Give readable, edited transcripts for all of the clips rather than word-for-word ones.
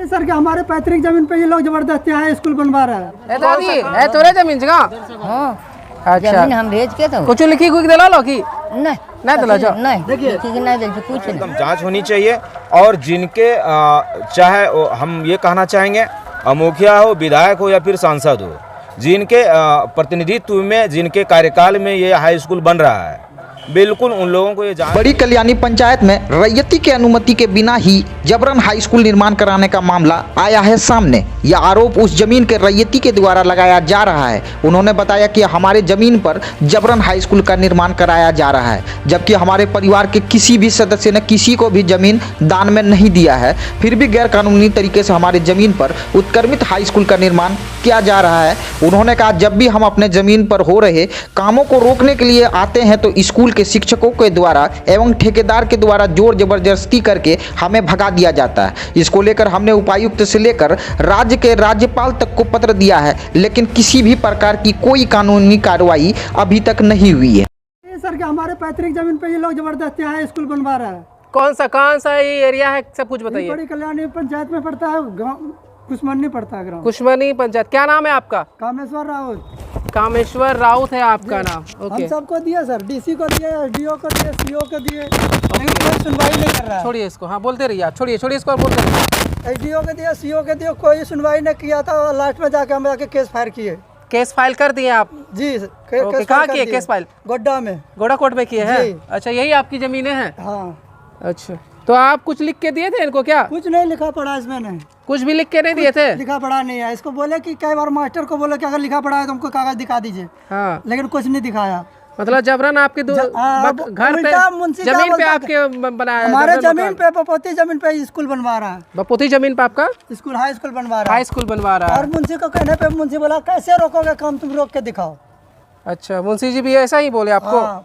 नहीं सर, कि हमारे पैतृक जमीन पे ये लोग जबरदस्ती आए स्कूल बनवा रहा है। दादी है तोरे जमीन जगह। हाँ अच्छा जमीन हम भेज के तो कुछ लिखी कुछ दिला लो की नहीं नहीं दिला जो नहीं देखिए नहीं देखिए कुछ नहीं। जांच होनी चाहिए और जिनके चाहे हम ये कहना चाहेंगे मुखिया हो, विधायक हो या फिर सांसद हो, जिनके प्रतिनिधित्व में, जिनके कार्यकाल में ये हाई स्कूल बन रहा है, बिल्कुल उन लोगों को ये बड़ी कल्याणी पंचायत में रैयती के अनुमति के बिना ही जबरन हाई स्कूल निर्माण कराने का मामला आया है सामने। यह आरोप उस जमीन के रैयती के द्वारा लगाया जा रहा है। उन्होंने बताया कि हमारे जमीन पर जबरन हाई स्कूल का निर्माण कराया जा रहा है, जबकि हमारे परिवार के किसी भी सदस्य ने किसी को भी जमीन दान में नहीं दिया है। फिर भी गैर कानूनी तरीके से हमारे जमीन पर उत्क्रमित हाई स्कूल का निर्माण किया जा रहा है। उन्होंने कहा, जब भी हम अपने जमीन पर हो रहे कामों को रोकने के लिए आते हैं तो स्कूल के शिक्षकों के द्वारा एवं ठेकेदार के द्वारा जोर जबरदस्ती करके हमें भगा दिया जाता है। इसको लेकर हमने उपायुक्त से लेकर राज्य के राज्यपाल तक को पत्र दिया है, लेकिन किसी भी प्रकार की कोई कानूनी कार्रवाई अभी तक नहीं हुई है। नहीं सर, कि हमारे पैतृक जमीन पे ये लोग जबरदस्ती आए स्कूल बनवा रहा है। कौन सा ये एरिया है, सब कुछ बताइए। बड़ी कल्याणी पंचायत में पड़ता है, गाँव कुशमनी पड़ता है ग्राम। कुशमनी पंचायत। क्या नाम है आपका? कामेश्वर राउत। कामेश्वर राउत है आपका नाम। ओके, हम सबको दिए सर, डीसी को दिए, एसडीओ को दिए, सीओ को दिए, लेकिन कोई सुनवाई नहीं कर रहा है। छोड़िए इसको, हाँ बोलते रहिए आप, छोड़िए इसको और बोलते रहिए। एसडीओ के दिए, सीओ के दिए, कोई सुनवाई नहीं किया था। लास्ट में जाके हम जाके केस फायर किए। केस फाइल कर दिए आप? जी कहाँ किए केस फाइल? गोड्डा में, गोड़ा कोर्ट में किए हैं। अच्छा, यही आपकी जमीनें हैं? हाँ। अच्छा, तो आप कुछ लिख के दिए थे इनको क्या? कुछ नहीं लिखा पढ़ा इसमें, नहीं कुछ भी लिख के नहीं दिए थे? लिखा पढ़ा नहीं है। इसको बोले कि कई बार मास्टर को बोले कि अगर लिखा पढ़ा है तो हमको कागज दिखा दीजिए, हाँ, लेकिन कुछ नहीं दिखाया। मतलब जबरन आपके घर पे जमीन पे आपके बनाया? हमारे जमीन पे, बपोती जमीन पे स्कूल बनवा रहा है। बपोती जमीन पे आपका स्कूल, हाई स्कूल बनवा रहा है। हाई स्कूल बनवा रहा है। और मुंशी को कहने पे मुंशी बोला कैसे रोकोगे काम, तुम रोक के दिखाओ। अच्छा, मुंशी जी भी ऐसा ही बोले आपको? हाँ,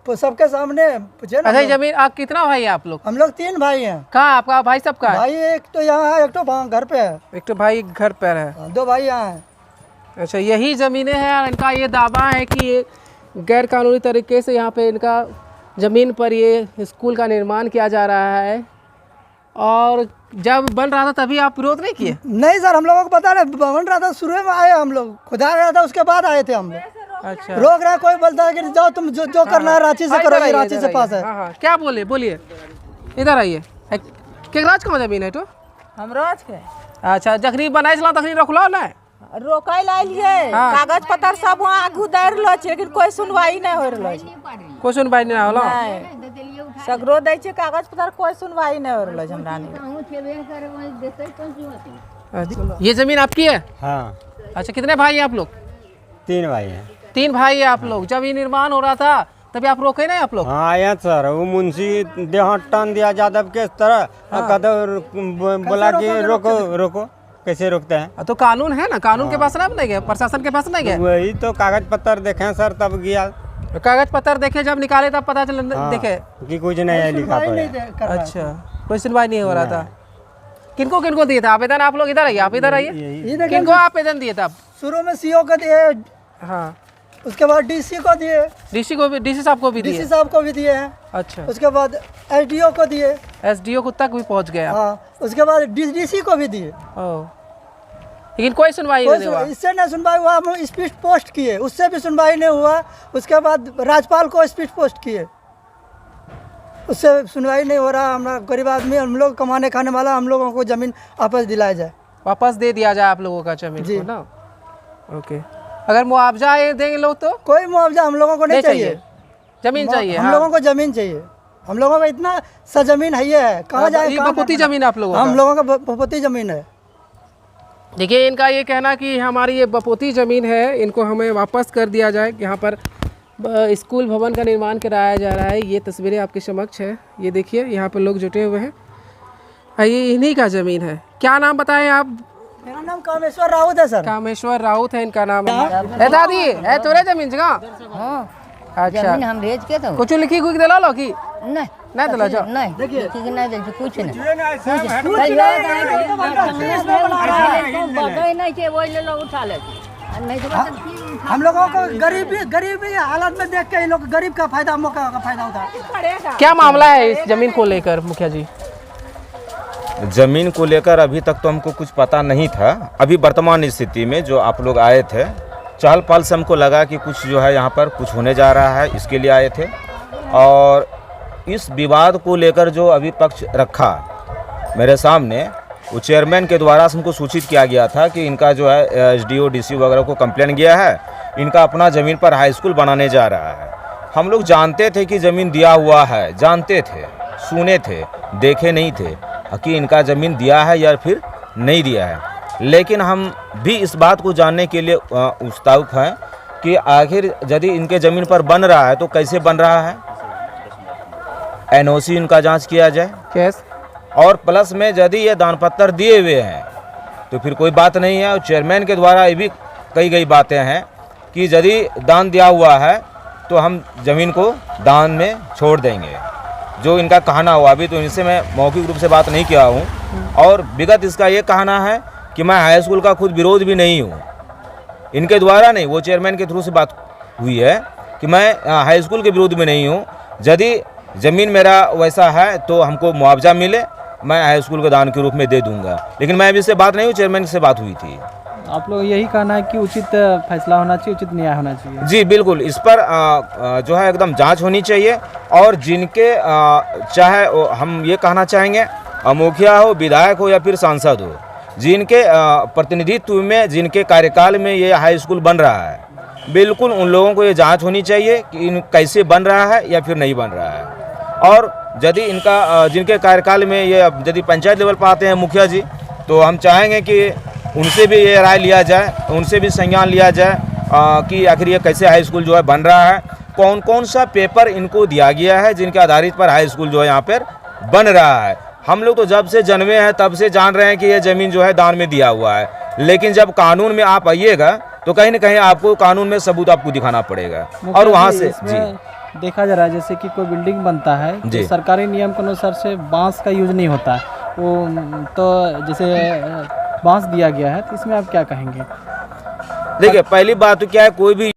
तो सबके सामने पूछे ना। अच्छा, जमीन आप कितना भाई है आप लोग? हम लोग 3 भाई हैं। कहाँ आपका भाई? सबका है? भाई एक तो यहाँ है, एक तो घर पे है। एक तो भाई घर पर है, 2 भाई यहाँ हैं। अच्छा, यही ज़मीनें हैं और इनका ये दावा है कि ये गैर कानूनी तरीके से यहाँ पे इनका ज़मीन पर ये स्कूल का निर्माण किया जा रहा है। और जब बन रहा था तभी आप विरोध नहीं किए? नहीं सर, हम लोगों को पता नहीं, बन रहा था शुरू में आए हम लोग, खुदा गया था उसके बाद आए थे हम लोग। अच्छा, रोक रहा है, कोई बोलता है कि जाओ तुम जो करना है रांची से करो, रांची से पास है। हाँ हाँ, क्या बोलिए, इधर आइए। केकराज का जमीन है तो हम रोज के अच्छा, जखनी बनाई चला तखनी रखलो ना, रोकै लाइलिए, कागज पत्र सब वहाँ आगू दै रहलो छै, लेकिन कोई सुनवाई नहीं हो रहलो छै। कोई सुनवाई नहीं होला? सगरो दै छै कागज पत्र, कोई सुनवाई नहीं हो रहलो छै हमरा नहीं। अच्छा, ये जमीन आपकी है? हाँ। अच्छा, कितने भाई हैं आप लोग? 3 भाई हैं। 3 भाई हैं आप लोग। जब ये निर्माण हो रहा था तभी आप रोके नहीं आप लोग? हाँ आया सर, वो मुंशी देहात टान दिया यादव के तरह, बोला कि रोको कैसे रोकते हैं? तो कानून है ना, कानून के पास नहीं गए, प्रशासन के पास नहीं गए? वही तो कागज पत्र देखे सर, तब गया। कागज पत्र देखे, जब निकाले तब पता चल देखे कि कुछ नहीं है लिखा पड़ा। अच्छा, कोई सुनवाई नहीं हो रहा था। किनको दिए था आवेदन? आप लोग इधर आइए, आप इधर आइए। किनको आवेदन दिए थे? शुरू में सीओ को दिए, हाँ, उसके बाद डीसी को दिए, डीसी साहब को भी दिए? डीसी साहब को भी दिए हैं। अच्छा, उसके बाद एसडीओ को दिए, एसडीओ को तक भी पहुंच गया? हाँ, उसके बाद डीसी को भी दिए। लेकिन कोई सुनवाई नहीं हुआ? इससे नहीं सुनवाई हुआ। हम स्पीड पोस्ट किए, उससे भी सुनवाई नहीं हुआ। उसके बाद राज्यपाल को स्पीड पोस्ट किए, उससे सुनवाई नहीं हो रहा। हमारा गरीब आदमी, हम लोग कमाने खाने वाला, हम लोगों को जमीन वापस दिलाया जाए, वापस दे दिया जाए आप लोगों का जमीन को ना। ओके, अगर मुआवजा देंगे लोग तो? कोई मुआवजा हम लोगों को नहीं चाहिए, जमीन चाहिए। हम लोगों को जमीन चाहिए। हम लोगों का इतना सा जमीन है, कहाँ जाए? बपोती जमीन आप लोगों? हम लोगों का बपोती जमीन है। देखिए, इनका ये कहना कि हमारी ये बपोती ज़मीन है, इनको हमें वापस कर दिया जाए। यहाँ पर स्कूल भवन का निर्माण कराया जा रहा है। ये तस्वीरें आपके समक्ष है, ये देखिए, यहाँ पर लोग जुटे हुए हैं। ये इन्हीं का ज़मीन है। क्या नाम बताएं आप? मेरा नाम कामेश्वर राउत है सर। कामेश्वर राउत है इनका नाम है। दादी है तोरे जमीन जगह? हाँ अच्छा, जमीन हम भेज के तो कुछ लिखी कुछ दिला लो की? नहीं दिला जो नहीं देखिए नहीं देखिए कुछ नहीं। हम लोगों को गरीबी हालत में देख के ये लोग गरीब का फायदा, मौका का फायदा उठा। क्या मामला है इस जमीन को लेकर मुखिया जी? ज़मीन को लेकर अभी तक तो हमको कुछ पता नहीं था। अभी वर्तमान स्थिति में जो आप लोग आए थे, चहल पहल से हमको लगा कि कुछ जो है यहाँ पर कुछ होने जा रहा है, इसके लिए आए थे। और इस विवाद को लेकर जो अभी पक्ष रखा मेरे सामने, वो चेयरमैन के द्वारा हमको सूचित किया गया था कि इनका जो है एसडीओ डीसी वगैरह को कंप्लेन किया है, इनका अपना ज़मीन पर हाई स्कूल बनाने जा रहा है। हम लोग जानते थे कि ज़मीन दिया हुआ है, जानते थे, सुने थे, देखे नहीं थे कि इनका ज़मीन दिया है या फिर नहीं दिया है। लेकिन हम भी इस बात को जानने के लिए उत्सुक हैं कि आखिर यदि इनके ज़मीन पर बन रहा है तो कैसे बन रहा है, एनओसी इनका जांच किया जाए। केस और प्लस में यदि ये दान पत्र दिए हुए हैं तो फिर कोई बात नहीं है। और चेयरमैन के द्वारा ये भी कही गई बातें हैं कि यदि दान दिया हुआ है तो हम ज़मीन को दान में छोड़ देंगे, जो इनका कहना हुआ। अभी तो इनसे मैं मौखिक रूप से बात नहीं किया हूँ। और विगत इसका ये कहना है कि मैं हाई स्कूल का खुद विरोध भी नहीं हूँ, इनके द्वारा नहीं, वो चेयरमैन के थ्रू से बात हुई है कि मैं हाई स्कूल के विरोध में नहीं हूँ। यदि ज़मीन मेरा वैसा है तो हमको मुआवजा मिले, मैं हाई स्कूल को दान के रूप में दे दूंगा। लेकिन मैं अभी से बात नहीं हूँ, चेयरमैन से बात हुई थी। आप लोग यही कहना है कि उचित फैसला होना चाहिए, उचित न्याय होना चाहिए। जी बिल्कुल, इस पर जो है एकदम जांच होनी चाहिए। और जिनके चाहे हम ये कहना चाहेंगे, मुखिया हो, विधायक हो या फिर सांसद हो, जिनके प्रतिनिधित्व में, जिनके कार्यकाल में ये हाई स्कूल बन रहा है, बिल्कुल उन लोगों को ये जांच होनी चाहिए कि इन कैसे बन रहा है या फिर नहीं बन रहा है। और यदि इनका जिनके कार्यकाल में ये यदि पंचायत लेवल पर आते हैं मुखिया जी, तो हम चाहेंगे कि उनसे भी ये राय लिया जाए, उनसे भी संज्ञान लिया जाए कि आखिर ये कैसे हाई स्कूल जो है बन रहा है, कौन कौन सा पेपर इनको दिया गया है जिनके आधारित पर हाई स्कूल जो है यहाँ पर बन रहा है। हम लोग तो जब से जन्मे हैं तब से जान रहे हैं कि ये ज़मीन जो है दान में दिया हुआ है। लेकिन जब कानून में आप आइएगा तो कहीं ना कहीं आपको कानून में सबूत आपको दिखाना पड़ेगा। और वहाँ से जी देखा जा रहा है जैसे कि कोई बिल्डिंग बनता है तो सरकारी नियम के अनुसार से बांस का यूज नहीं होता है, वो तो जैसे बांस दिया गया है, तो इसमें आप क्या कहेंगे? देखिए, पहली बात तो क्या है, कोई भी